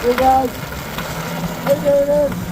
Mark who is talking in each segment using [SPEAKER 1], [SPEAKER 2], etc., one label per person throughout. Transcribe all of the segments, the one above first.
[SPEAKER 1] Hey guys. Hey David.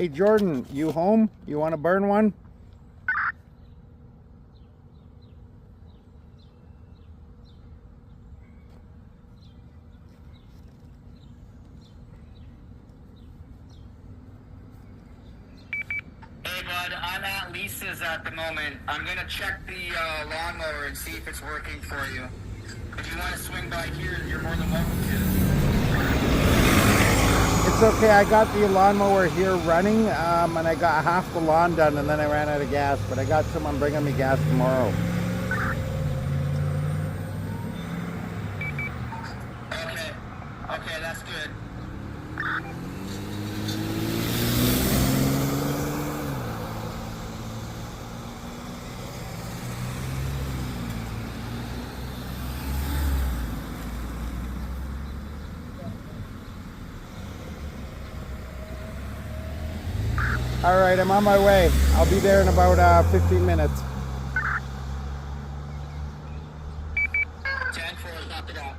[SPEAKER 1] Hey Jordan, you home? You want to burn one?
[SPEAKER 2] Hey bud, I'm at Lisa's at the moment. I'm gonna check the lawnmower and see if it's working for you. If you want to swing by here, you're more than welcome to.
[SPEAKER 1] It's okay, I got the lawnmower here running, and I got half the lawn done, and then I ran out of gas, but I got someone bringing me gas tomorrow.
[SPEAKER 2] Okay, that's good.
[SPEAKER 1] All right, I'm on my way. I'll be there in about 15 minutes.
[SPEAKER 2] 10-4, knock it out.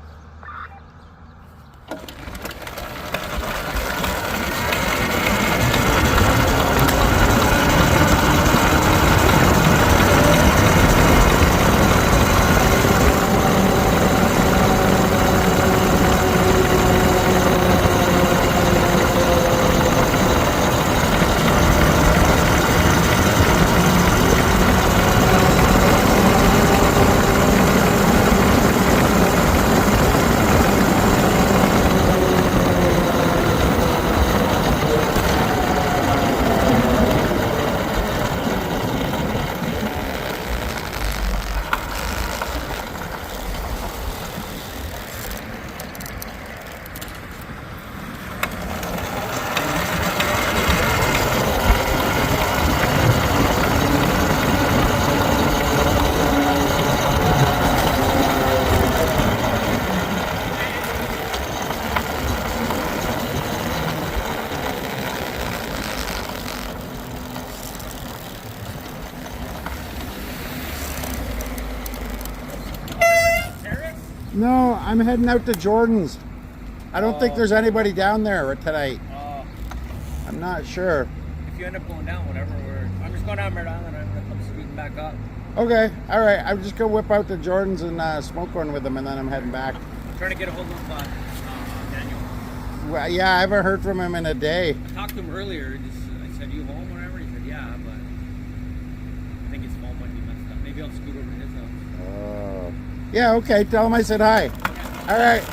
[SPEAKER 1] No, I'm heading out to Jordan's. I don't think there's anybody down there tonight. I'm not sure.
[SPEAKER 3] If you end up going down, whatever, I'm just going down Merritt Island. I'm going to come speeding back up.
[SPEAKER 1] Okay, all right. I'm just gonna whip out to Jordan's and smoke one with them, and then I'm heading back.
[SPEAKER 3] I'm trying to get a hold of Daniel.
[SPEAKER 1] Well, yeah, I haven't heard from him in a day.
[SPEAKER 3] I talked to him earlier. I said, "You home, whatever?" He said, "Yeah," but I think his phone might be messed up. Maybe I'll scoot over to his house.
[SPEAKER 1] Oh. Yeah, okay. Tell him I said hi. All right.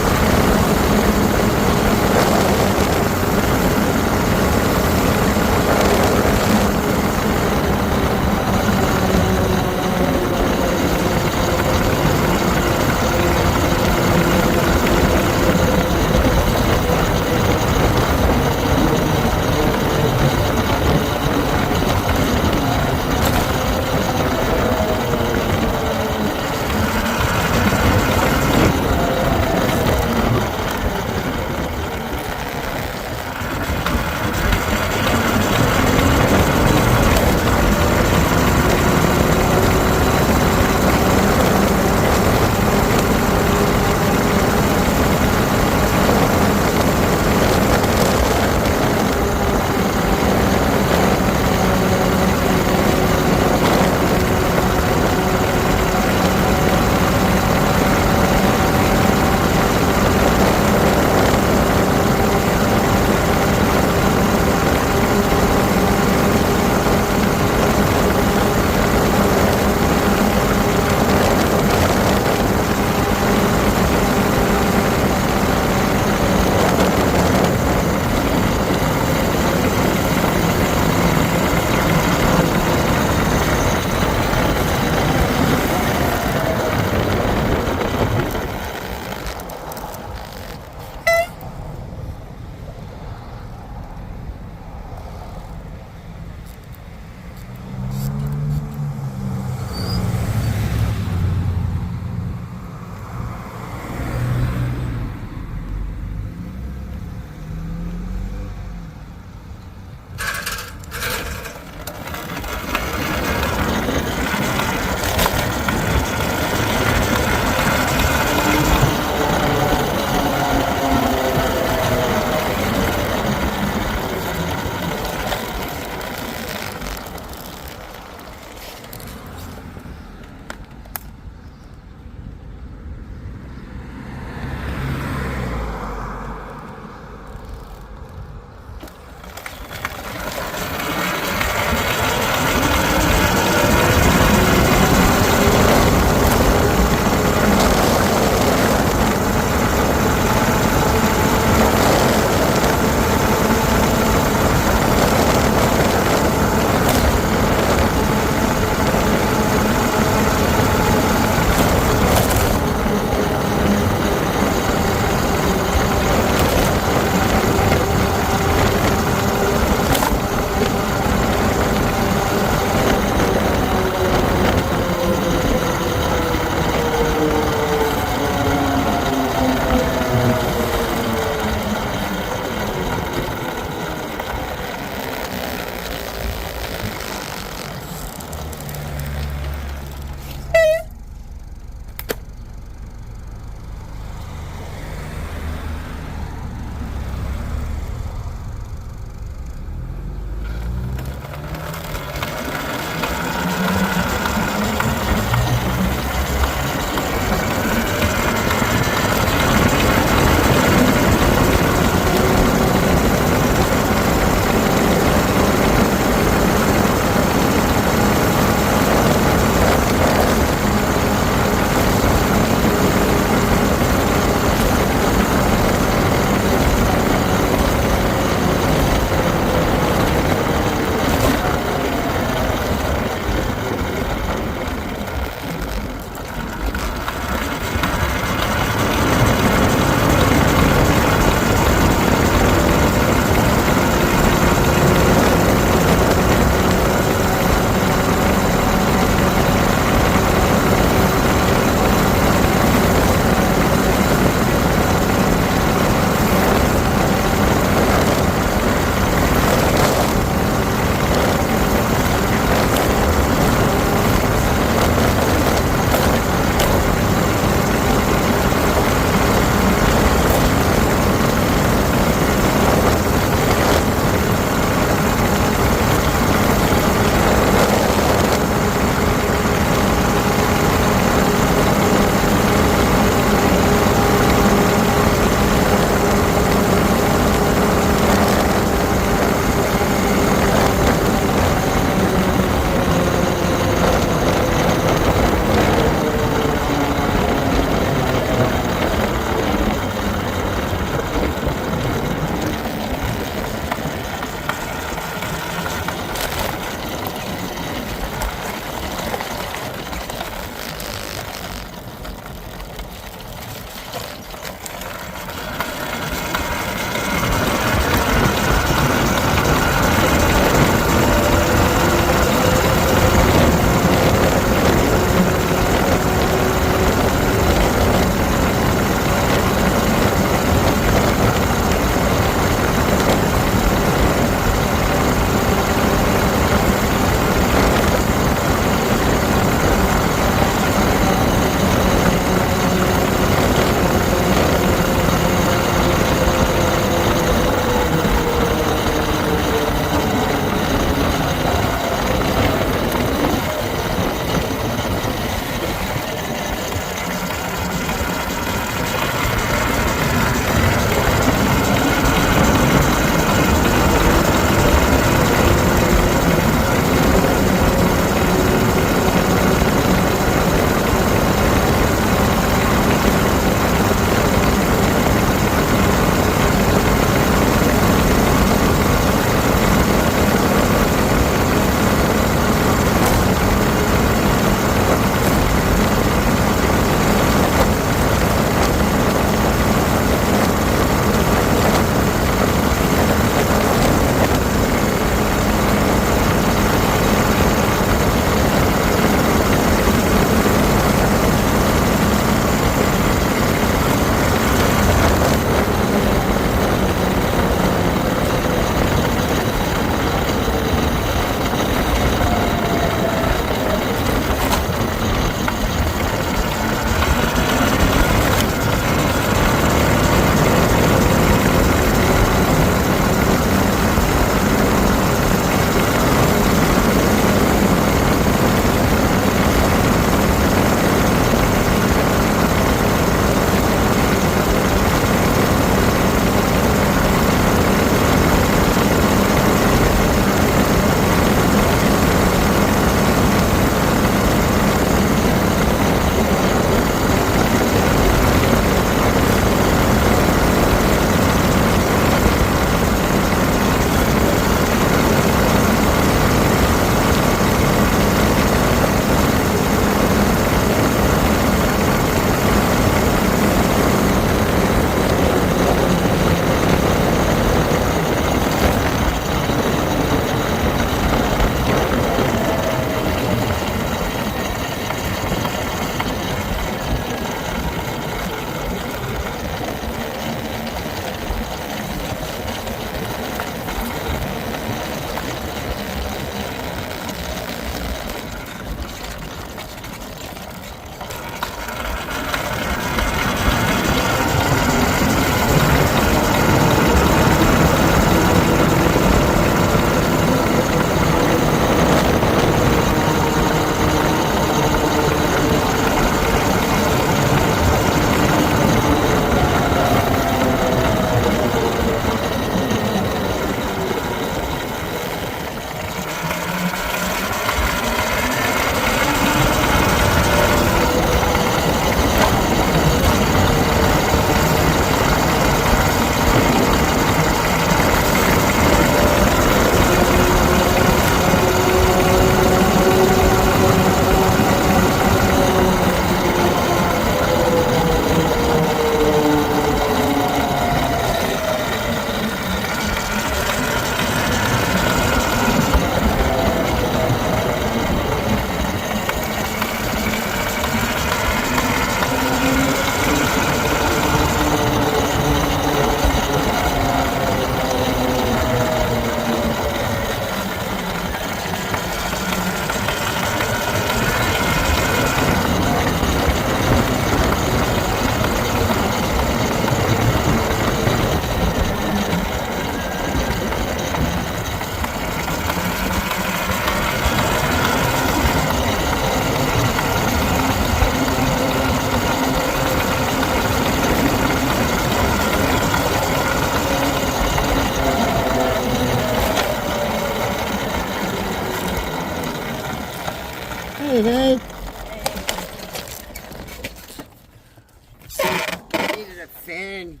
[SPEAKER 4] fan.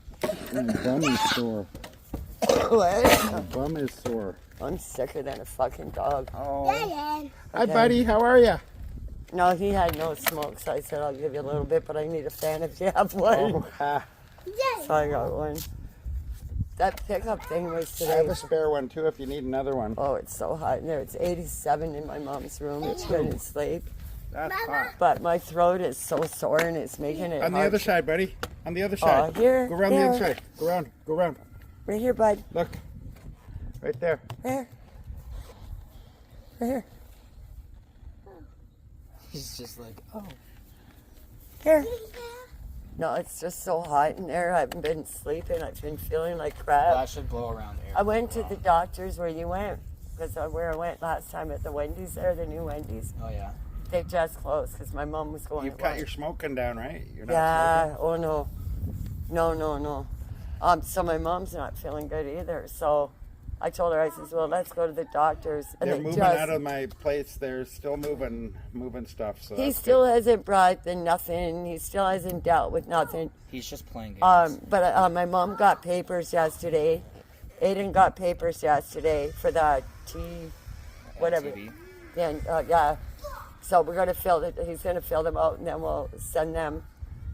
[SPEAKER 1] My bum is sore.
[SPEAKER 4] What?
[SPEAKER 1] My bum is sore.
[SPEAKER 4] I'm sicker than a fucking dog.
[SPEAKER 1] Oh.
[SPEAKER 4] Okay.
[SPEAKER 1] Hi, buddy. How are you?
[SPEAKER 4] No, he had no smoke, so I said, I'll give you a little bit, but I need a fan if you have one.
[SPEAKER 1] Oh,
[SPEAKER 4] So I got one. That pickup thing was
[SPEAKER 1] I have
[SPEAKER 4] today.
[SPEAKER 1] a spare one too if you need another one.
[SPEAKER 4] Oh, it's so hot in there. It's 87 in my mom's room. She couldn't sleep.
[SPEAKER 1] That's hot.
[SPEAKER 4] But my throat is so sore and it's making it
[SPEAKER 1] On the
[SPEAKER 4] hard
[SPEAKER 1] other
[SPEAKER 4] to-
[SPEAKER 1] side, buddy. On the other side.
[SPEAKER 4] here,
[SPEAKER 1] Go around the
[SPEAKER 4] here.
[SPEAKER 1] other side. Go around. Go around.
[SPEAKER 4] Right here, bud.
[SPEAKER 1] Look. Right there.
[SPEAKER 4] Right here.
[SPEAKER 5] He's just like, oh.
[SPEAKER 4] Here. No, it's just so hot in there. I haven't been sleeping. I've been feeling like crap.
[SPEAKER 5] That should blow around air.
[SPEAKER 4] I went to the doctor's where you went, because where I went last time at the Wendy's there, the new Wendy's.
[SPEAKER 5] Oh, yeah.
[SPEAKER 4] They just closed because my mom was going.
[SPEAKER 1] You've got your smoking down, right? You're not
[SPEAKER 4] Yeah. Oh no. No. So my mom's not feeling good either. So I told her, I says, well, let's go to the doctor's. And
[SPEAKER 1] They're
[SPEAKER 4] they
[SPEAKER 1] moving
[SPEAKER 4] just-
[SPEAKER 1] out of my place. They're still moving stuff. So
[SPEAKER 4] He
[SPEAKER 1] that's
[SPEAKER 4] still hasn't brought the nothing. He still hasn't dealt with nothing.
[SPEAKER 5] He's just playing games.
[SPEAKER 4] But my mom got papers yesterday. Aiden got papers yesterday for the whatever.
[SPEAKER 5] TV.
[SPEAKER 4] And yeah, so we're gonna fill it. He's gonna fill them out, and then we'll send them,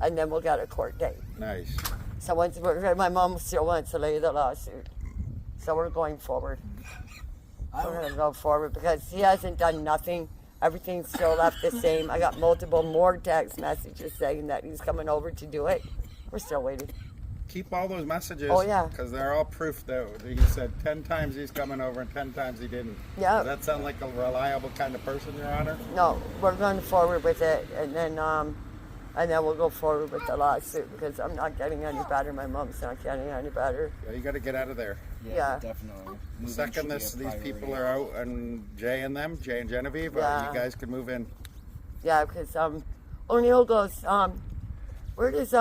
[SPEAKER 4] and then we'll get a court date.
[SPEAKER 1] nice.
[SPEAKER 4] So my mom still wants to lay the lawsuit, so we're going forward. We're gonna go forward because he hasn't done nothing. Everything's still left the same. I got multiple more text messages saying that he's coming over to do it. We're still waiting.
[SPEAKER 1] Keep all those messages.
[SPEAKER 4] Oh, yeah.
[SPEAKER 1] Because they're all proof that he said 10 times he's coming over and 10 times he didn't.
[SPEAKER 4] Yeah.
[SPEAKER 1] Does that sound like a reliable kind of person, Your Honor?
[SPEAKER 4] No, we're going forward with it, and then we'll go forward with the lawsuit because I'm not getting any better. My mom's not getting any better.
[SPEAKER 1] Yeah, you got to get out of there.
[SPEAKER 4] Yeah.
[SPEAKER 5] Definitely.
[SPEAKER 1] The
[SPEAKER 5] Moving
[SPEAKER 1] second
[SPEAKER 5] should be a
[SPEAKER 1] these
[SPEAKER 5] priority.
[SPEAKER 1] people are out, and Jay and Genevieve,
[SPEAKER 4] Yeah.
[SPEAKER 1] you guys can move in.
[SPEAKER 4] Yeah, because O'Neill goes, where does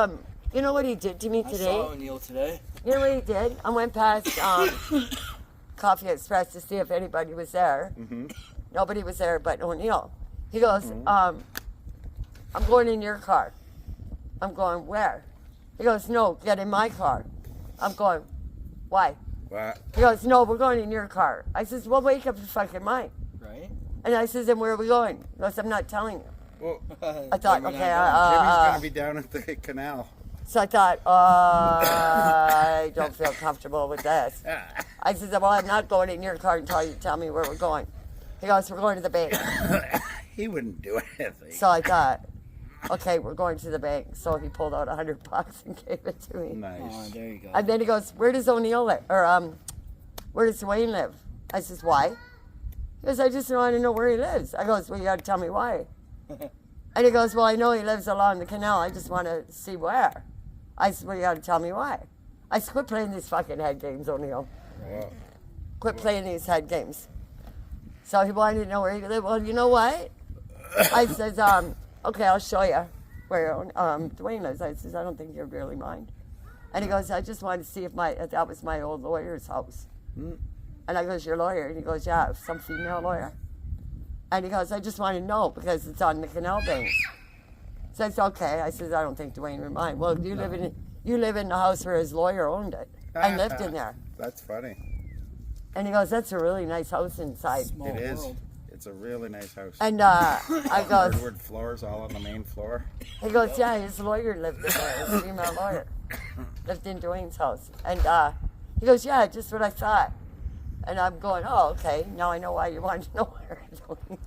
[SPEAKER 4] you know what he did to me
[SPEAKER 5] I
[SPEAKER 4] today?
[SPEAKER 5] saw O'Neill today.
[SPEAKER 4] You know what he did? I went past Coffee Express to see if anybody was there.
[SPEAKER 1] Mm-hmm.
[SPEAKER 4] Nobody was there but O'Neill. He goes, I'm going in your car. I'm going, where? He goes, no, get in my car. I'm going, why?
[SPEAKER 1] What?
[SPEAKER 4] He goes, no, we're going in your car. I says, well, wake up and fucking mine.
[SPEAKER 5] Right?
[SPEAKER 4] And I says, then where are we going? He goes, I'm not telling you.
[SPEAKER 1] Well,
[SPEAKER 4] I thought,
[SPEAKER 5] We're not
[SPEAKER 4] okay,
[SPEAKER 1] Jimmy's going to be down at the canal.
[SPEAKER 4] so I thought, I don't feel comfortable with this. I said, well, I'm not going in your car until you tell me where we're going. He goes, we're going to the bank.
[SPEAKER 1] He wouldn't do anything.
[SPEAKER 4] So I thought, okay, we're going to the bank. So he pulled out $100 and gave it to me.
[SPEAKER 1] Nice.
[SPEAKER 5] Oh, there you go.
[SPEAKER 4] And then he goes, where does O'Neill live? Or where does Dwayne live? I says, why? He goes, I just want to know where he lives. I goes, well, you got to tell me why. And he goes, well, I know he lives along the canal. I just want to see where. I said, well, you got to tell me why. I said, quit playing these fucking head games, O'Neill.
[SPEAKER 1] Well,
[SPEAKER 4] Quit playing these head games. So he wanted to know where he lived. Well, you know what? I says, okay, I'll show you where Dwayne lives. I says, I don't think you'd really mind. And he goes, I just wanted to see if that was my old lawyer's house. And I goes, your lawyer? And he goes, yeah, some female lawyer. And he goes, I just want to know because it's on the canal bank. So I said, okay. I says, I don't think Dwayne would mind. Well, you live in the house where his lawyer owned it. I lived in there.
[SPEAKER 1] That's funny.
[SPEAKER 4] And he goes, that's a really nice house inside.
[SPEAKER 5] Small
[SPEAKER 1] It is.
[SPEAKER 5] world.
[SPEAKER 1] It's a really nice house.
[SPEAKER 4] And I goes,
[SPEAKER 1] Hardwood floors all on the main floor.
[SPEAKER 4] he goes, yeah, his lawyer lived in there, his female lawyer. Lived in Dwayne's house. And he goes, yeah, just what I thought. And I'm going, oh, okay, now I know why you wanted to know where Dwayne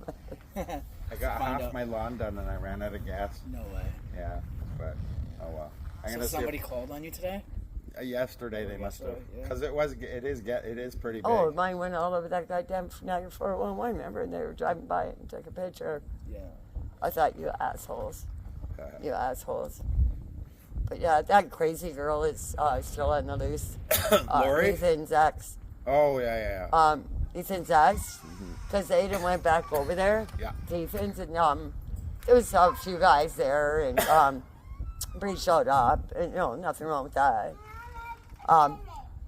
[SPEAKER 4] lived.
[SPEAKER 1] I got
[SPEAKER 5] Find
[SPEAKER 1] half
[SPEAKER 5] out.
[SPEAKER 1] my lawn done and I ran out of gas.
[SPEAKER 5] No way.
[SPEAKER 1] Yeah, but oh well. I'm
[SPEAKER 5] So
[SPEAKER 1] gonna see.
[SPEAKER 5] somebody called on you today?
[SPEAKER 1] Yesterday they must have,
[SPEAKER 5] Yesterday, yeah.
[SPEAKER 1] because it is pretty big.
[SPEAKER 4] Oh, mine went all over that goddamn Niagara 411, remember? And they were driving by it and took a picture.
[SPEAKER 5] Yeah.
[SPEAKER 4] I thought, you assholes. You assholes. But yeah, that crazy girl is still on the loose.
[SPEAKER 1] Lori?
[SPEAKER 4] Ethan's ex.
[SPEAKER 1] Oh yeah.
[SPEAKER 4] Ethan's ex. Because Aiden went back over there.
[SPEAKER 1] Yeah.
[SPEAKER 4] To Ethan's and there was a few guys there and Bree showed up and nothing wrong with that.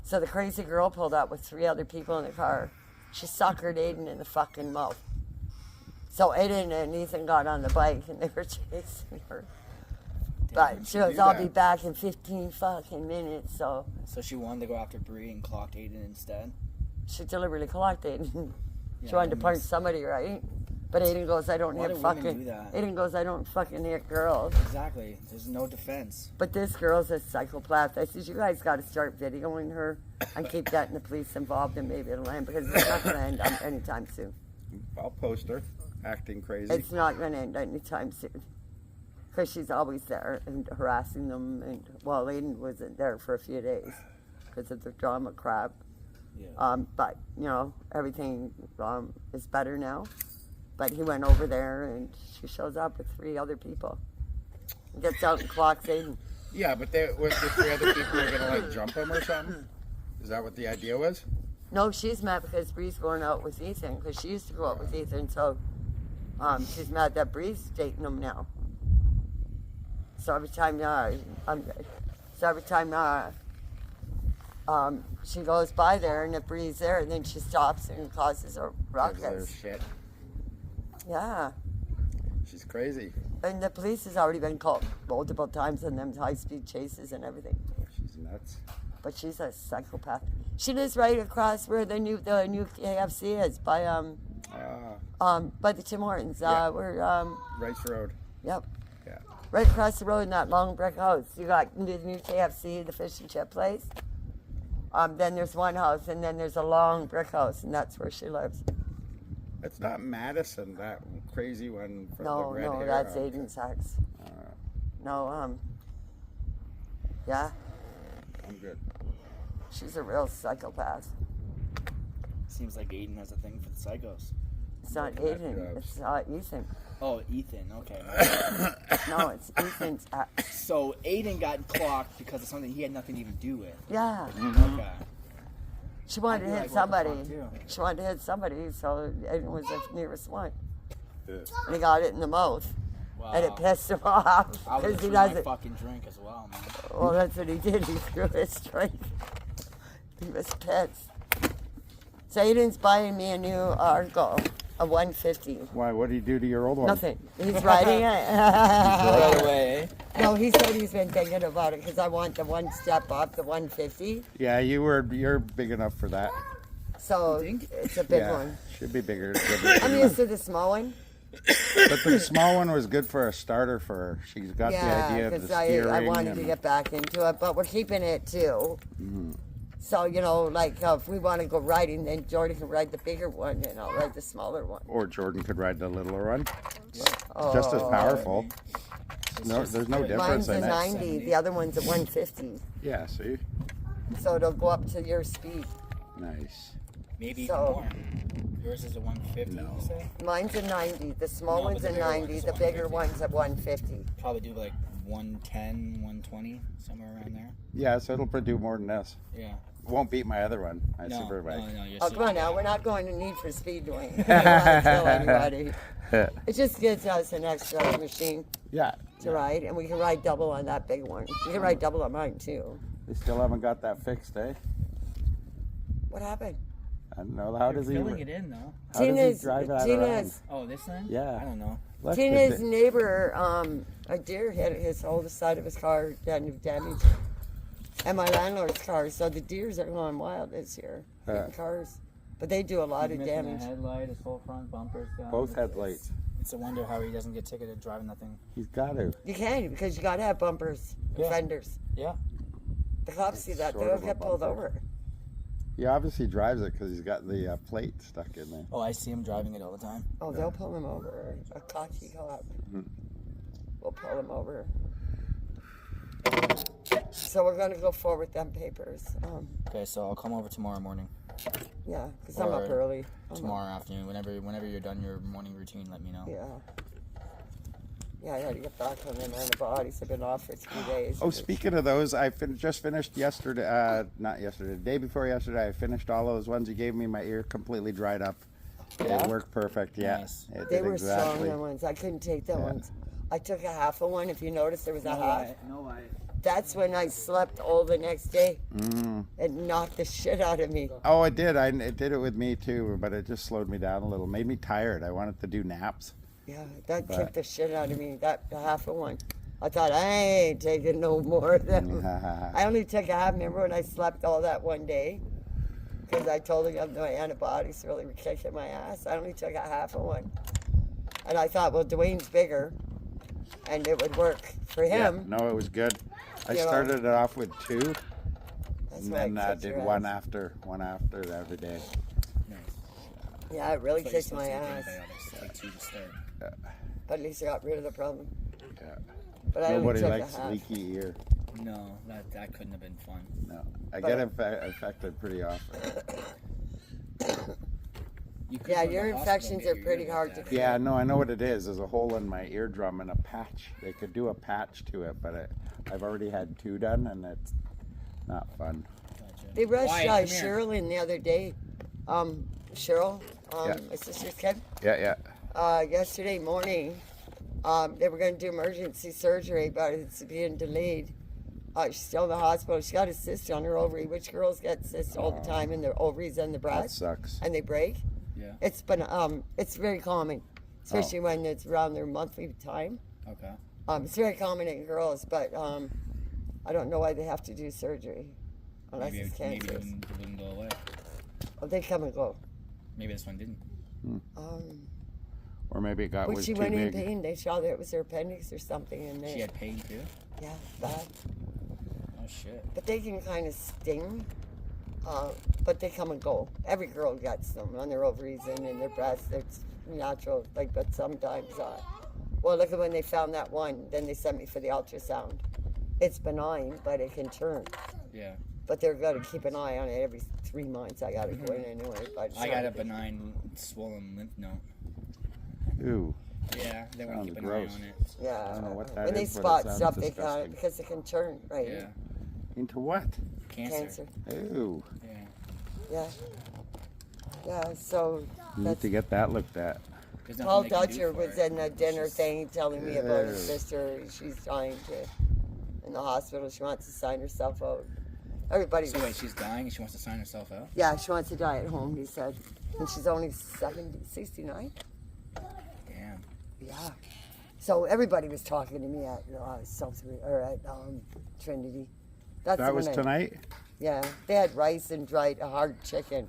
[SPEAKER 4] So the crazy girl pulled up with 3 other people in the car. She suckered Aiden in the fucking mouth. So Aiden and Ethan got on the bike and they were chasing her. But she goes,
[SPEAKER 1] do
[SPEAKER 4] I'll
[SPEAKER 1] that.
[SPEAKER 4] be back in 15 fucking minutes. So
[SPEAKER 5] So she wanted to go after Bree and clocked Aiden instead.
[SPEAKER 4] she deliberately clocked it. She
[SPEAKER 5] Yeah,
[SPEAKER 4] wanted to
[SPEAKER 5] that
[SPEAKER 4] punch
[SPEAKER 5] makes-
[SPEAKER 4] somebody, right? But Aiden goes, I don't
[SPEAKER 5] A lot
[SPEAKER 4] hit
[SPEAKER 5] of women
[SPEAKER 4] fucking.
[SPEAKER 5] do that.
[SPEAKER 4] Aiden goes, I don't fucking hit girls.
[SPEAKER 5] Exactly. There's no defense.
[SPEAKER 4] But this girl's a psychopath. I said, you guys got to start videoing her and keep getting the police involved, and maybe it'll end, because it's not going to end anytime soon.
[SPEAKER 1] I'll post her acting crazy.
[SPEAKER 4] It's not going to end anytime soon. Because she's always there and harassing them. And well, Aiden wasn't there for a few days because of the drama crap.
[SPEAKER 5] Yeah.
[SPEAKER 4] But, you know, everything is better now. But he went over there, and she shows up with 3 other people. Gets out and clocks Aiden.
[SPEAKER 1] Yeah, but was the 3 other people were gonna like jump him or something? Is that what the idea was?
[SPEAKER 4] No, she's mad because Bree's going out with Ethan, because she used to go out with Ethan, so she's mad that Bree's dating him now. So every time, she goes by there, and if Bree's there, and then she stops and causes a
[SPEAKER 1] Gives her
[SPEAKER 4] ruckus.
[SPEAKER 1] shit.
[SPEAKER 4] Yeah,
[SPEAKER 1] She's crazy.
[SPEAKER 4] and the police has already been called multiple times on them high-speed chases and everything.
[SPEAKER 1] She's nuts.
[SPEAKER 4] But she's a psychopath. She lives right across where the new KFC is, by the Tim Hortons.
[SPEAKER 1] Yeah.
[SPEAKER 4] Where
[SPEAKER 1] Rice Road.
[SPEAKER 4] yep,
[SPEAKER 1] Yeah.
[SPEAKER 4] right across the road in that long brick house. You got the new KFC, the fish and chip place. Then there's one house, and then there's a long brick house, and that's where she lives.
[SPEAKER 1] It's not Madison, that crazy one for the
[SPEAKER 4] No,
[SPEAKER 1] red
[SPEAKER 4] no,
[SPEAKER 1] hair.
[SPEAKER 4] that's Aiden's ex. No, yeah,
[SPEAKER 1] I'm good.
[SPEAKER 4] she's a real psychopath.
[SPEAKER 5] Seems like Aiden has a thing for the psychos.
[SPEAKER 4] It's not
[SPEAKER 1] Looking at
[SPEAKER 4] Aiden,
[SPEAKER 1] drugs.
[SPEAKER 4] it's Ethan.
[SPEAKER 5] Oh, Ethan. Okay.
[SPEAKER 4] No, it's Ethan's ex.
[SPEAKER 5] So Aiden got clocked because of something he had nothing to even do with.
[SPEAKER 4] Yeah.
[SPEAKER 5] Okay.
[SPEAKER 4] She wanted
[SPEAKER 5] I
[SPEAKER 4] to
[SPEAKER 5] do
[SPEAKER 4] hit
[SPEAKER 5] like
[SPEAKER 4] somebody.
[SPEAKER 5] what the fuck, too.
[SPEAKER 4] She wanted to hit somebody, so Aiden was the nearest one.
[SPEAKER 1] Yeah.
[SPEAKER 4] And he got it in the mouth.
[SPEAKER 5] Wow.
[SPEAKER 4] And it pissed him off.
[SPEAKER 5] I would
[SPEAKER 4] Because
[SPEAKER 5] have
[SPEAKER 4] he
[SPEAKER 5] threw my
[SPEAKER 4] doesn't.
[SPEAKER 5] fucking drink as well, man.
[SPEAKER 4] Well, that's what he did. He threw his drink. He was pissed. So Aiden's buying me a new Argo, a 150.
[SPEAKER 1] Why? What did he do to your old one?
[SPEAKER 4] Nothing. He's riding it.
[SPEAKER 5] Right away.
[SPEAKER 4] No, he said he's been thinking about it because I want the one step up, the 150.
[SPEAKER 1] Yeah, you're big enough for that.
[SPEAKER 4] So
[SPEAKER 5] You think?
[SPEAKER 4] it's a big
[SPEAKER 1] Yeah,
[SPEAKER 4] one.
[SPEAKER 1] should be bigger.
[SPEAKER 4] I'm used to the small one.
[SPEAKER 1] But the small one was good for a starter for her. She's got the
[SPEAKER 4] Yeah,
[SPEAKER 1] idea of the
[SPEAKER 4] because
[SPEAKER 1] steering.
[SPEAKER 4] I wanted to
[SPEAKER 1] and-
[SPEAKER 4] get back into it, but we're keeping it too. So, you know, like if we want to go riding, then Jordan can ride the bigger one and I'll ride the smaller one.
[SPEAKER 1] Or Jordan could ride the littler one.
[SPEAKER 4] Oh,
[SPEAKER 1] Just as powerful. No, there's no difference
[SPEAKER 4] Mine's a
[SPEAKER 1] in it.
[SPEAKER 4] 90, the other one's a 150.
[SPEAKER 1] Yeah, see?
[SPEAKER 4] So it'll go up to your speed.
[SPEAKER 1] Nice.
[SPEAKER 5] Maybe
[SPEAKER 4] So-
[SPEAKER 5] even more. Yours is a 150,
[SPEAKER 1] No.
[SPEAKER 5] you say?
[SPEAKER 4] Mine's a 90, the small
[SPEAKER 5] No, but
[SPEAKER 4] one's
[SPEAKER 5] the
[SPEAKER 4] a
[SPEAKER 5] bigger one
[SPEAKER 4] 90,
[SPEAKER 5] is a
[SPEAKER 4] the bigger
[SPEAKER 5] 150.
[SPEAKER 4] one's a 150.
[SPEAKER 5] Probably do like 110, 120, somewhere around there.
[SPEAKER 1] Yeah, so it'll do more than this.
[SPEAKER 5] Yeah.
[SPEAKER 1] Won't beat my other one. I
[SPEAKER 5] No,
[SPEAKER 1] super bike.
[SPEAKER 5] no, you're
[SPEAKER 4] Oh,
[SPEAKER 5] super
[SPEAKER 4] come on now,
[SPEAKER 5] bad.
[SPEAKER 4] we're not going to Need for Speed, Dwayne. We don't want to kill anybody. It just gives us an extra machine
[SPEAKER 1] Yeah.
[SPEAKER 4] to ride, and we can ride double on that big one. You can ride double on mine, too.
[SPEAKER 1] They still haven't got that fixed, eh?
[SPEAKER 4] What happened?
[SPEAKER 1] I don't know. How does he?
[SPEAKER 5] Filling it in, though.
[SPEAKER 1] How does he
[SPEAKER 4] Tina's,
[SPEAKER 1] drive that
[SPEAKER 4] Tina's,
[SPEAKER 5] Oh, this thing?
[SPEAKER 1] Yeah.
[SPEAKER 5] I don't know.
[SPEAKER 1] around?
[SPEAKER 4] Tina's neighbor, a deer hit his whole side of his car, damaged. And my landlord's car, so the deers are going wild this year, hitting cars. But they do a lot of
[SPEAKER 5] Missing
[SPEAKER 4] damage.
[SPEAKER 5] a headlight, his whole front bumper's gone.
[SPEAKER 1] Both headlights.
[SPEAKER 5] It's a wonder how he doesn't get ticketed driving that thing.
[SPEAKER 1] He's got to.
[SPEAKER 4] You can, because you got to have bumpers,
[SPEAKER 5] Yeah.
[SPEAKER 4] fenders.
[SPEAKER 5] Yeah.
[SPEAKER 4] The cops see that,
[SPEAKER 1] Sort
[SPEAKER 4] they'll
[SPEAKER 1] of a
[SPEAKER 4] get pulled
[SPEAKER 1] bumper.
[SPEAKER 4] over.
[SPEAKER 1] He obviously drives it because he's got the plate stuck in there.
[SPEAKER 5] Oh, I see him driving it all the time.
[SPEAKER 4] Oh, they'll pull him over. A cocky cop will pull him over. So we're going to go forward them papers.
[SPEAKER 5] Okay, so I'll come over tomorrow morning.
[SPEAKER 4] Yeah, because I'm up
[SPEAKER 5] Or
[SPEAKER 4] early. I'm up-
[SPEAKER 5] Tomorrow afternoon, whenever you're done your morning routine, let me know.
[SPEAKER 4] Yeah. Yeah, I had to get back on them antibiotics. I've been off for 3 days.
[SPEAKER 1] Oh, speaking of those, I just finished yesterday. Not yesterday. The day before yesterday, I finished all those ones you gave me. My ear completely dried up.
[SPEAKER 5] Yeah?
[SPEAKER 1] It worked perfect. Yeah.
[SPEAKER 5] Nice.
[SPEAKER 1] It
[SPEAKER 4] They
[SPEAKER 1] did
[SPEAKER 4] were
[SPEAKER 1] exactly.
[SPEAKER 4] strong, the ones. I couldn't take the ones. I took a half of one. If you notice, there was a half.
[SPEAKER 5] No, I.
[SPEAKER 4] That's when I slept all the next day.
[SPEAKER 1] Mm.
[SPEAKER 4] It knocked the shit out of me.
[SPEAKER 1] Oh, it did. It did it with me too, but it just slowed me down a little. Made me tired. I wanted to do naps.
[SPEAKER 4] Yeah, that
[SPEAKER 1] But-
[SPEAKER 4] kicked the shit out of me. That the half of one. I thought, I ain't taking no more of them. I only took a half. Remember when I slept all that one day? Because I told him my antibiotics really were kicking my ass. I only took a half of one. And I thought, well, Dwayne's bigger, and it would work for him.
[SPEAKER 1] Yeah, no, it was good. I
[SPEAKER 4] You know.
[SPEAKER 1] started it off with 2,
[SPEAKER 4] That's
[SPEAKER 1] and
[SPEAKER 4] why
[SPEAKER 1] then
[SPEAKER 4] it kicks
[SPEAKER 1] did
[SPEAKER 4] your
[SPEAKER 1] one
[SPEAKER 4] ass.
[SPEAKER 1] after every day.
[SPEAKER 5] Nice.
[SPEAKER 4] Yeah, it really
[SPEAKER 5] But you're
[SPEAKER 4] kicked my
[SPEAKER 5] supposed to take
[SPEAKER 4] ass.
[SPEAKER 5] antibiotics, like 2 to start.
[SPEAKER 4] But at least I got rid of the problem.
[SPEAKER 1] Yeah.
[SPEAKER 4] But I only
[SPEAKER 1] Nobody
[SPEAKER 4] took
[SPEAKER 1] likes
[SPEAKER 4] a half.
[SPEAKER 1] leaky ear.
[SPEAKER 5] No, that couldn't have been fun.
[SPEAKER 1] No, I
[SPEAKER 4] But-
[SPEAKER 1] get infected pretty often.
[SPEAKER 5] You could
[SPEAKER 4] Yeah,
[SPEAKER 5] go to
[SPEAKER 4] your
[SPEAKER 5] the hospital
[SPEAKER 4] infections
[SPEAKER 5] and
[SPEAKER 4] are
[SPEAKER 5] get your
[SPEAKER 4] pretty
[SPEAKER 5] ear
[SPEAKER 4] hard
[SPEAKER 5] looked
[SPEAKER 4] to
[SPEAKER 5] at.
[SPEAKER 4] clear.
[SPEAKER 1] Yeah, no, I know what it is. There's a hole in my eardrum and a patch. They could do a patch to it, but I've already had 2 done, and it's not fun.
[SPEAKER 5] Gotcha.
[SPEAKER 4] They rushed
[SPEAKER 5] Wyatt, come here.
[SPEAKER 4] Cheryl in the other day. Cheryl,
[SPEAKER 1] Yeah.
[SPEAKER 4] my sister's kid.
[SPEAKER 1] Yeah.
[SPEAKER 4] Yesterday morning, they were going to do emergency surgery, but it's being delayed. She's still in the hospital. She got a cyst on her ovary, which girls get cysts all the time in their ovaries and the
[SPEAKER 1] That
[SPEAKER 4] breast,
[SPEAKER 1] sucks.
[SPEAKER 4] and they break.
[SPEAKER 5] Yeah.
[SPEAKER 4] It's very common, especially when it's around their monthly time.
[SPEAKER 5] Okay.
[SPEAKER 4] It's very common in girls, but I don't know why they have to do surgery unless
[SPEAKER 5] Maybe
[SPEAKER 4] it's
[SPEAKER 5] maybe
[SPEAKER 4] cancer.
[SPEAKER 5] it wouldn't go away.
[SPEAKER 4] Oh, they come and go.
[SPEAKER 5] Maybe this one didn't.
[SPEAKER 1] Or maybe it got
[SPEAKER 4] When
[SPEAKER 1] was
[SPEAKER 4] she
[SPEAKER 1] too
[SPEAKER 4] went in
[SPEAKER 1] big.
[SPEAKER 4] pain, they saw that it was her appendix or something in there.
[SPEAKER 5] She had pain too.
[SPEAKER 4] Yeah, bad.
[SPEAKER 5] Oh shit.
[SPEAKER 4] But they can kind of sting. But they come and go. Every girl gets them on their ovaries and in their breasts. It's natural. But sometimes, well, look at when they found that one. Then they sent me for the ultrasound. It's benign, but it can turn.
[SPEAKER 5] Yeah.
[SPEAKER 4] But they're got to keep an eye on it every 3 months. I got to go in anyway. But it's
[SPEAKER 5] I
[SPEAKER 4] not
[SPEAKER 5] got a
[SPEAKER 4] big-
[SPEAKER 5] benign swollen lymph node.
[SPEAKER 1] Ooh,
[SPEAKER 5] Yeah, they want
[SPEAKER 1] Sounds
[SPEAKER 5] to keep an
[SPEAKER 1] gross.
[SPEAKER 5] eye on it.
[SPEAKER 4] Yeah.
[SPEAKER 1] I don't know what that
[SPEAKER 4] when they
[SPEAKER 1] is, but it
[SPEAKER 4] spot
[SPEAKER 1] sounds
[SPEAKER 4] stuff, they
[SPEAKER 1] disgusting.
[SPEAKER 4] can because it can turn right.
[SPEAKER 5] Yeah.
[SPEAKER 1] into what?
[SPEAKER 5] Cancer.
[SPEAKER 1] Ooh,
[SPEAKER 5] Yeah.
[SPEAKER 4] Yeah. So
[SPEAKER 1] you need
[SPEAKER 4] that's
[SPEAKER 1] to get that looked at.
[SPEAKER 5] There's nothing
[SPEAKER 4] Paul
[SPEAKER 5] they can do
[SPEAKER 4] Dutcher
[SPEAKER 5] for
[SPEAKER 4] was
[SPEAKER 5] it.
[SPEAKER 4] in a dinner
[SPEAKER 5] It's just-
[SPEAKER 4] thing telling me about his
[SPEAKER 1] Ew.
[SPEAKER 4] sister. She's dying in the hospital. She wants to sign herself out. Everybody.
[SPEAKER 5] So wait, she's dying and she wants to sign herself out?
[SPEAKER 4] Yeah, she wants to die at home, he said. And she's only 69.
[SPEAKER 5] Damn.
[SPEAKER 4] Yeah. So everybody was talking to me at Trinity. That's
[SPEAKER 1] That was
[SPEAKER 4] when
[SPEAKER 1] tonight?
[SPEAKER 4] Yeah, they had rice and dried hard chicken.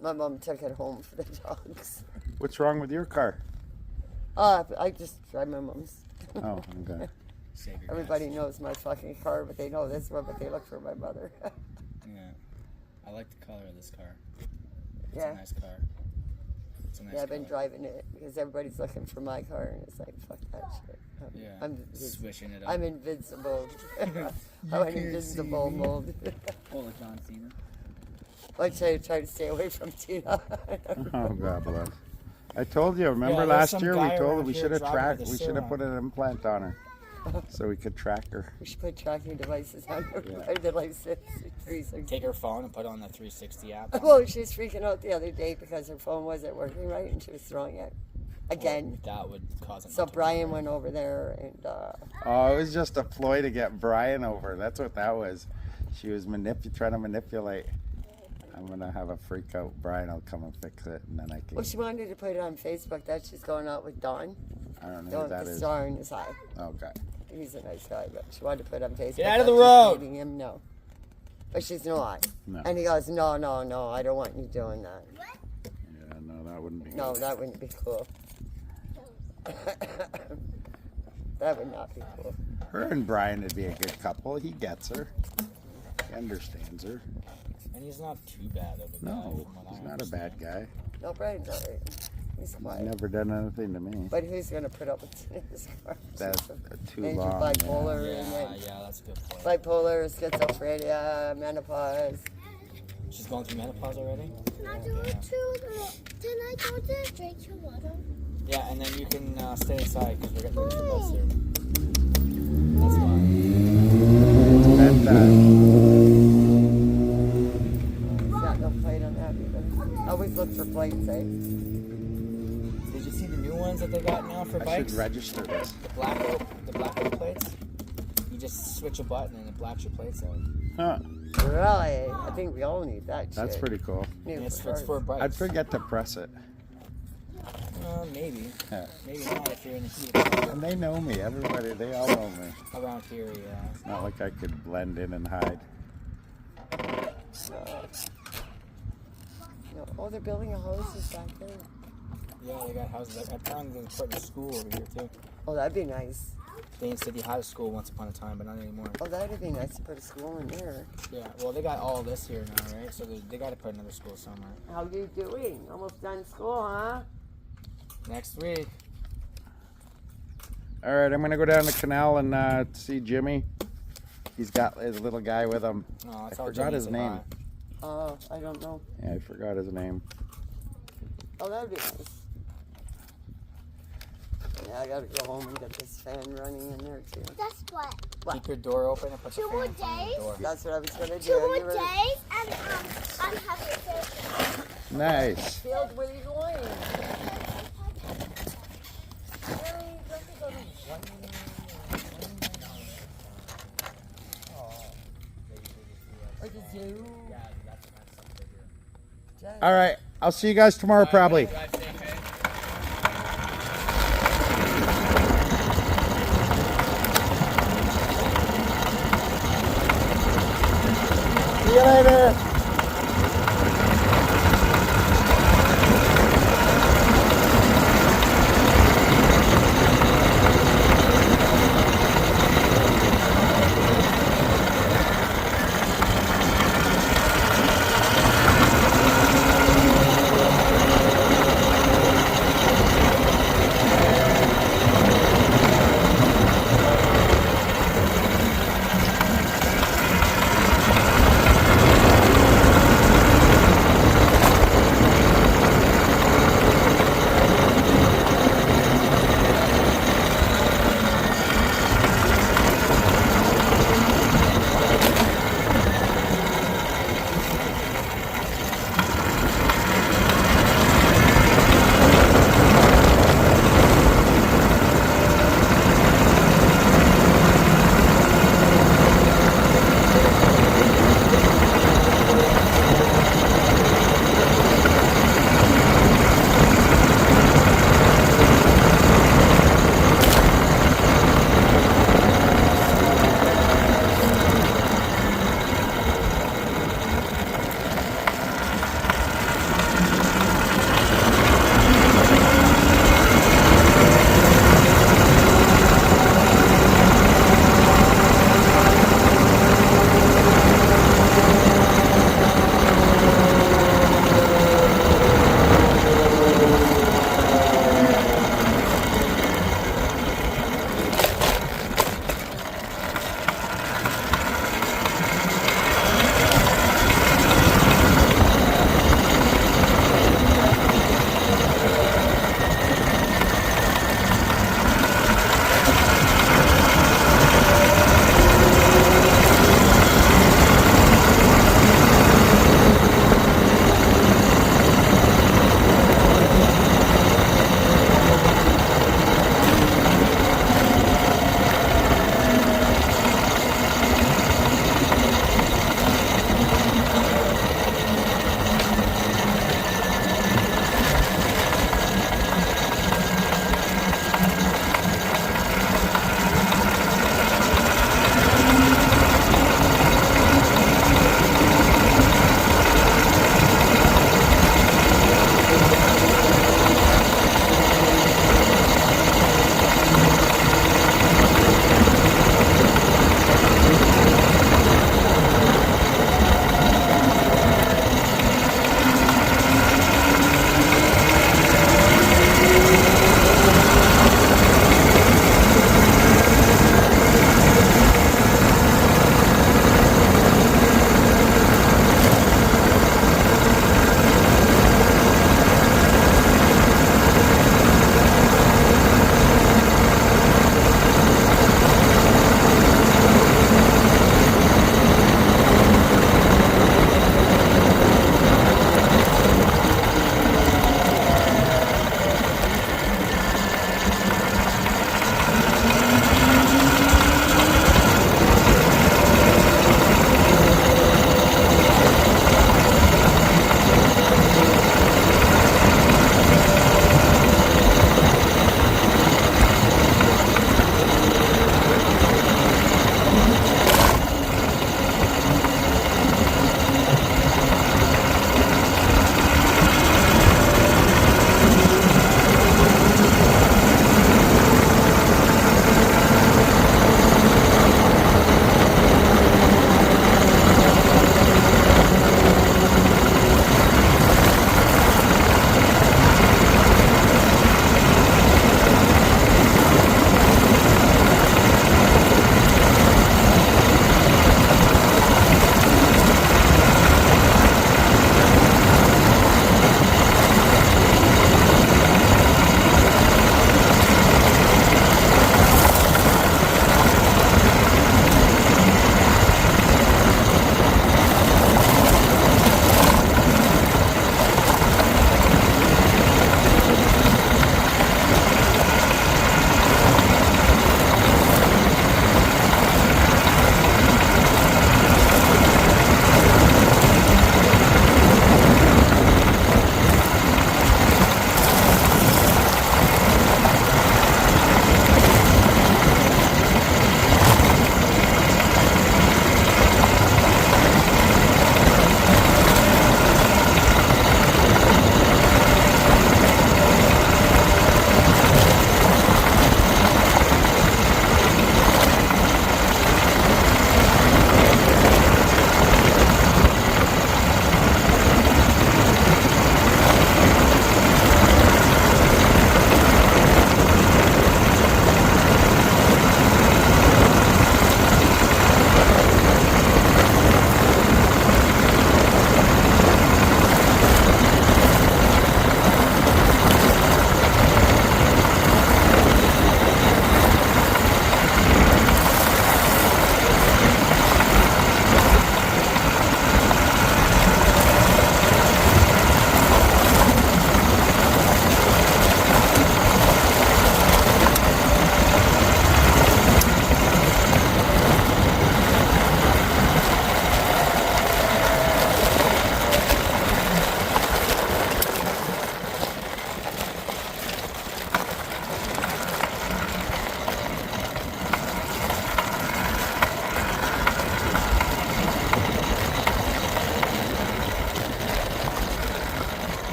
[SPEAKER 4] My mom took it home for the dogs.
[SPEAKER 1] What's wrong with your car?
[SPEAKER 4] I just drive my mom's.
[SPEAKER 1] Oh, okay.
[SPEAKER 5] Save your
[SPEAKER 4] Everybody
[SPEAKER 5] gas.
[SPEAKER 4] knows my fucking car, but they know this one, but they look for my mother.
[SPEAKER 5] Yeah. I like the color of this car. It's
[SPEAKER 4] Yeah.
[SPEAKER 5] a nice car. It's a nice
[SPEAKER 4] Yeah, I've been
[SPEAKER 5] color.
[SPEAKER 4] driving it because everybody's looking for my car, and it's like, fuck that shit.
[SPEAKER 5] Yeah.
[SPEAKER 4] I'm
[SPEAKER 5] Swishing it up.
[SPEAKER 4] I'm invincible. I'm an invisible mold.
[SPEAKER 5] Full of John Cena.
[SPEAKER 4] I try to stay away from Tina.
[SPEAKER 1] Oh, God bless. I told you. Remember
[SPEAKER 5] there's
[SPEAKER 1] last
[SPEAKER 5] some
[SPEAKER 1] year we
[SPEAKER 5] guy
[SPEAKER 1] told her
[SPEAKER 5] around
[SPEAKER 1] we
[SPEAKER 5] here
[SPEAKER 1] should have
[SPEAKER 5] driving
[SPEAKER 1] tracked.
[SPEAKER 5] with a
[SPEAKER 1] We should have
[SPEAKER 5] serum.
[SPEAKER 1] put an implant on her, so we could track her.
[SPEAKER 4] We should put tracking devices on her.
[SPEAKER 1] Yeah.
[SPEAKER 4] The license 360.
[SPEAKER 5] Take her phone and put on the 360 app.
[SPEAKER 4] Well, she was freaking out the other day because her phone wasn't working right, and she was throwing it again.
[SPEAKER 5] That would cause it.
[SPEAKER 4] So
[SPEAKER 5] not to
[SPEAKER 4] Brian
[SPEAKER 5] work.
[SPEAKER 4] went over there, and
[SPEAKER 1] Oh, it was just a ploy to get Brian over. That's what that was. She was trying to manipulate. I'm gonna have a freak out. Brian will come and fix it, and then I can.
[SPEAKER 4] well, she wanted to put it on Facebook that she's going out with Don.
[SPEAKER 1] I don't know
[SPEAKER 4] Don
[SPEAKER 1] who that
[SPEAKER 4] with the
[SPEAKER 1] is.
[SPEAKER 4] star in his eye.
[SPEAKER 1] Okay.
[SPEAKER 4] He's a nice guy, but she wanted to put it on Facebook.
[SPEAKER 5] Get out of the
[SPEAKER 4] that she's
[SPEAKER 5] road!
[SPEAKER 4] dating him, no. But she's not.
[SPEAKER 1] No.
[SPEAKER 4] And he goes, no, I don't want you doing that.
[SPEAKER 1] Yeah, no, that wouldn't be.
[SPEAKER 4] No,
[SPEAKER 1] good.
[SPEAKER 4] that wouldn't be cool. That would not be cool.
[SPEAKER 1] Her and Brian would be a good couple. He gets her. He understands her.
[SPEAKER 5] And he's not too bad of a guy.
[SPEAKER 1] No,
[SPEAKER 5] from what
[SPEAKER 1] he's
[SPEAKER 5] I
[SPEAKER 1] not a bad
[SPEAKER 5] understand.
[SPEAKER 1] guy.
[SPEAKER 4] No, Brian's all right. He's
[SPEAKER 1] He's
[SPEAKER 4] quiet.
[SPEAKER 1] never done anything to me.
[SPEAKER 4] But who's going to put up with his car?
[SPEAKER 1] That's too
[SPEAKER 4] And you're
[SPEAKER 1] long.
[SPEAKER 4] bipolar,
[SPEAKER 5] Yeah,
[SPEAKER 4] and then
[SPEAKER 5] yeah, that's a good point.
[SPEAKER 4] bipolar, schizophrenia, menopause.
[SPEAKER 5] She's going through menopause already?
[SPEAKER 6] Can I go to the drink your water?
[SPEAKER 5] Yeah, and then you can stay inside because we're getting ready for bus here. That's fine.
[SPEAKER 4] He's got no plate on that either. Always look for plates, eh?
[SPEAKER 5] Did you see the new ones that they got now for
[SPEAKER 1] I
[SPEAKER 5] bikes?
[SPEAKER 1] should register this.
[SPEAKER 5] The black oak plates. You just switch a button and it blacks your plates out.
[SPEAKER 1] Huh.
[SPEAKER 4] Really? I think we all need that shit.
[SPEAKER 1] That's pretty cool.
[SPEAKER 4] Need
[SPEAKER 5] And it's
[SPEAKER 4] for
[SPEAKER 5] for
[SPEAKER 4] cars.
[SPEAKER 5] bikes.
[SPEAKER 1] I'd forget to press it.
[SPEAKER 5] Maybe.
[SPEAKER 1] Yeah.
[SPEAKER 5] Maybe not if you're in the heat of the
[SPEAKER 1] And they know me. Everybody, they all know me.
[SPEAKER 5] around here, yeah.
[SPEAKER 1] It's not like I could blend in and hide.
[SPEAKER 4] Oh, they're building a house back there.
[SPEAKER 5] Yeah, they got houses. Apparently they're putting a school over here too.
[SPEAKER 4] Oh, that'd be nice.
[SPEAKER 5] Dane said he had a school once upon a time, but not anymore.
[SPEAKER 4] Oh, that'd be nice to put a school in there.
[SPEAKER 5] Yeah, well, they got all this here now, right? So they got to put another school somewhere.
[SPEAKER 4] How you doing? Almost done school, huh?
[SPEAKER 5] Next week.
[SPEAKER 1] All right, I'm gonna go down the canal and see Jimmy. He's got his little guy with him.
[SPEAKER 5] Oh,
[SPEAKER 1] I
[SPEAKER 5] that's how
[SPEAKER 1] forgot
[SPEAKER 5] Jimmy
[SPEAKER 1] his
[SPEAKER 5] said
[SPEAKER 1] name.
[SPEAKER 5] hi.
[SPEAKER 4] Oh, I don't know.
[SPEAKER 1] Yeah, I forgot his name.
[SPEAKER 4] Oh, that'd be nice. Yeah, I gotta go home and get this fan running in there too.
[SPEAKER 6] That's what.
[SPEAKER 5] Keep your door open and put the
[SPEAKER 6] 2 more
[SPEAKER 5] fan in front of the
[SPEAKER 6] days?
[SPEAKER 5] door.
[SPEAKER 4] That's what I was gonna do.
[SPEAKER 6] 2 more
[SPEAKER 4] You were-
[SPEAKER 6] days, and I'm having field.
[SPEAKER 1] Nice.
[SPEAKER 4] Field, where are you going? Or the zoo?
[SPEAKER 1] All right, I'll see you guys tomorrow probably.
[SPEAKER 3] Drive safe, eh?
[SPEAKER 1] See you later.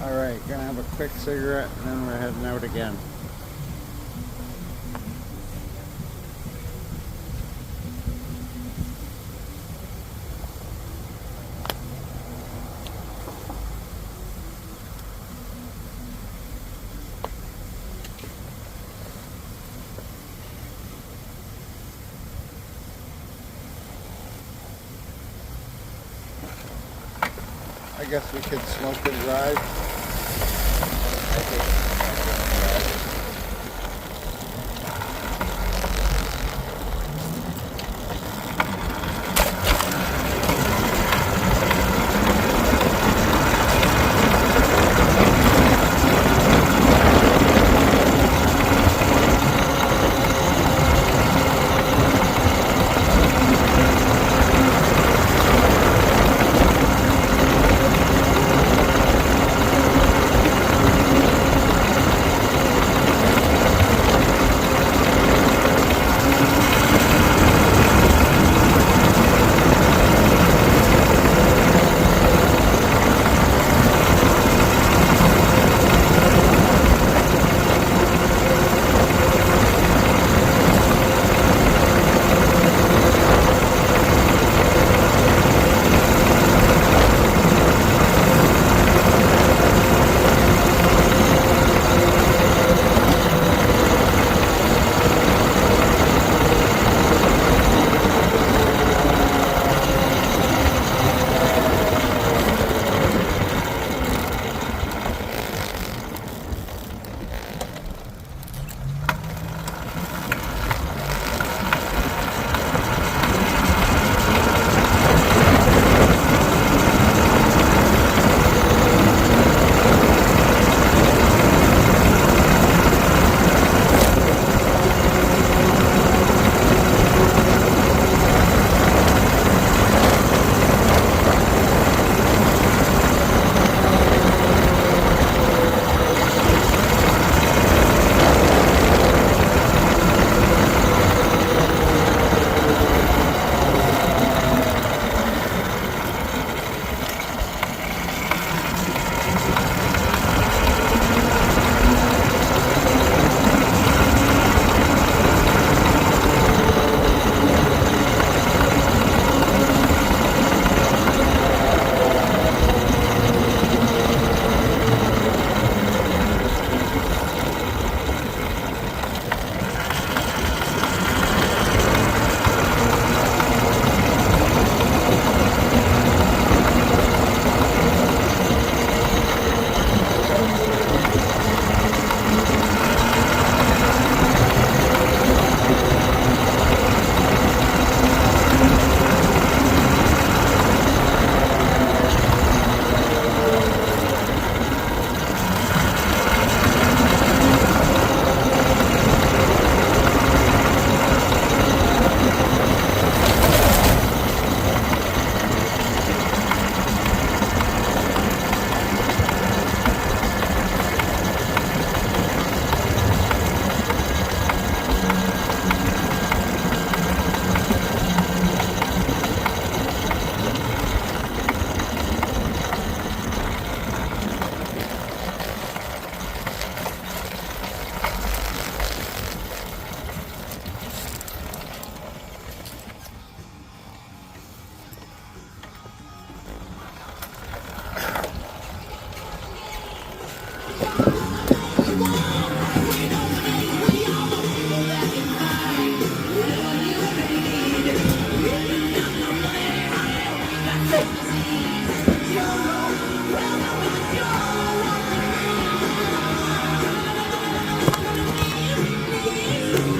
[SPEAKER 1] All right, gonna have a quick cigarette and then we're heading out again. I guess we could smoke and drive.